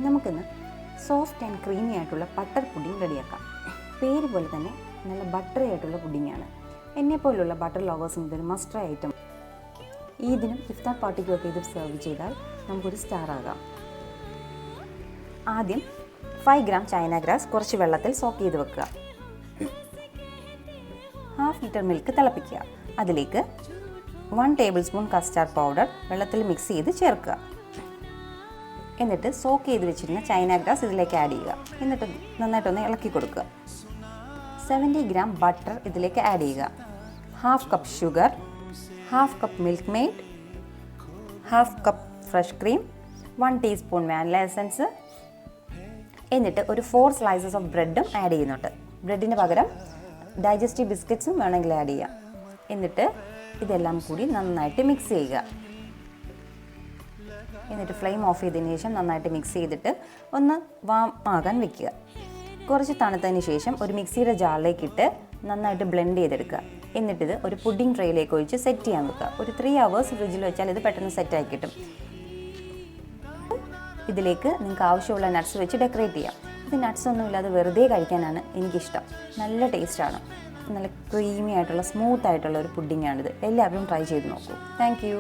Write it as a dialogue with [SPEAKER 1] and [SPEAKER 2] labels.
[SPEAKER 1] നമുക്കിന്ന് soft and creamy ആയിട്ടുള്ള butter pudding റെഡിയാക്കാം. പേര് പോലെ തന്നെ നല്ല ബട്ടറി ആയിട്ടുള്ള പുഡിങ്ങാണ്. എന്നെപ്പോലുള്ള ബട്ടർ ലവേഴ്സിന് ഇതൊരു മസ്റ്റ് ഐറ്റം. ഈദിനും ഇഫ്താർ പാർട്ടിക്കുമൊക്കെ ഇത് സെർവ് ചെയ്താൽ നമുക്കൊരു സ്റ്റാർ ആകാം. ആദ്യം 5 ഗ്രാം ചൈന ഗ്രാസ് കുറച്ച് വെള്ളത്തിൽ സോക്ക് ചെയ്ത് വെക്കുക. 1/2 ലിറ്റർ മിൽക്ക് തിളപ്പിക്കുക. അതിലേക്ക് 1 ടേബിൾ സ്പൂൺ കസ്റ്റാർഡ് പൗഡർ വെള്ളത്തിൽ മിക്സ് ചെയ്ത് ചേർക്കുക. എന്നിട്ട് സോക്ക് ചെയ്ത് വെച്ചിരുന്ന ചൈന ഗ്രാസ് ഇതിലേക്ക് ആഡ് ചെയ്യുക. എന്നിട്ട് നന്നായിട്ടൊന്ന് ഇളക്കി കൊടുക്കുക. 70 ഗ്രാം ബട്ടർ ഇതിലേക്ക് ആഡ് ചെയ്യുക. 1/2 cup sugar, 1/2 cup milk made, 1/2 cup fresh cream, 1 teaspoon vanilla essence. എന്നിട്ട് ഒരു 4 സ്ലൈസസ് ഓഫ് ബ്രെഡും ആഡ് ചെയ്യുന്നുണ്ട്. ബ്രെഡിന് പകരം ഡൈജസ്റ്റീവ് ബിസ്ക്കറ്റ്സും വേണമെങ്കിൽ ആഡ് ചെയ്യാം. എന്നിട്ട് ഇതെല്ലാം കൂടി നന്നായിട്ട് മിക്സ് ചെയ്യുക. എന്നിട്ട് ഫ്ലെയിം ഓഫ് ചെയ്തതിന് ശേഷം നന്നായിട്ട് മിക്സ് ചെയ്തിട്ട് ഒന്ന് വാം ആകാൻ വെക്കുക. കുറച്ച് തണുത്തതിന് ശേഷം ഒരു മിക്സിയുടെ ജാറിലേക്ക് ഇട്ട് നന്നായിട്ട് ബ്ലെൻഡ് ചെയ്തെടുക്കുക. എന്നിട്ടിത് ഒരു പുഡിംഗ് ട്രേയിലേക്ക് ഒഴിച്ച് സെറ്റ് ചെയ്യാൻ വെക്കുക. ഒരു 3 hours ഫ്രിഡ്ജിൽ വെച്ചാൽ ഇത് പെട്ടെന്ന് സെറ്റായി കിട്ടും. ഇതിലേക്ക് നിങ്ങൾക്ക് ആവശ്യമുള്ള നട്ട്സ് വെച്ച് ഡെക്കറേറ്റ് ചെയ്യാം. ഇത് നട്ട്സ് ഒന്നും ഇല്ലാതെ വെറുതെ കഴിക്കാനാണ് എനിക്കിഷ്ടം. നല്ല ടേസ്റ്റാണ്. നല്ല ക്രീമി ആയിട്ടുള്ള സ്മൂത്ത് ആയിട്ടുള്ള ഒരു പുഡിംഗാണിത്. എല്ലാവരും ട്രൈ ചെയ്ത് നോക്കൂ. Thank you.